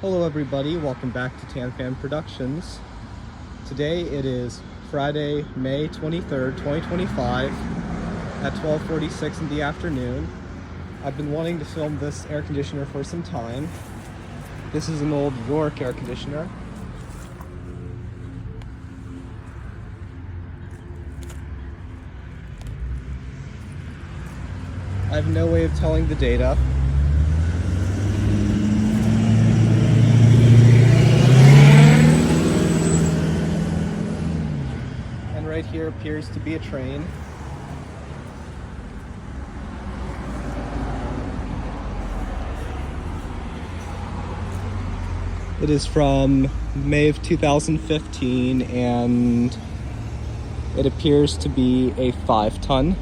Hello everybody, welcome back to Tan Productions. Today it is Friday, May 23rd, 2025 at 12:46 in the afternoon. I've been wanting to film this air conditioner for some time. This is an old York air conditioner. I have no way of telling the data. And right here appears to be a Trane. It is from May of 2015 and it appears to be a 5-ton.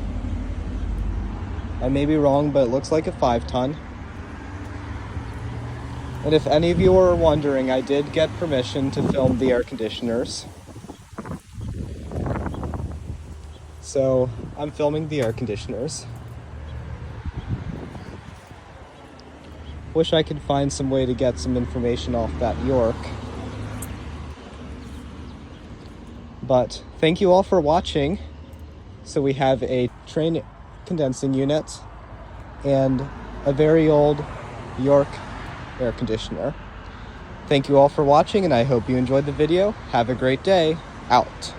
I may be wrong, but it looks like a 5-ton. And if any of you are wondering, I did get permission to film the air conditioners. So I'm filming the air conditioners. Wish I could find some way to get some information off that York. But thank you all for watching. So we have a Trane condensing unit and a very old York air conditioner. Thank you all for watching, and I hope you enjoyed the video. Have a great day. Out.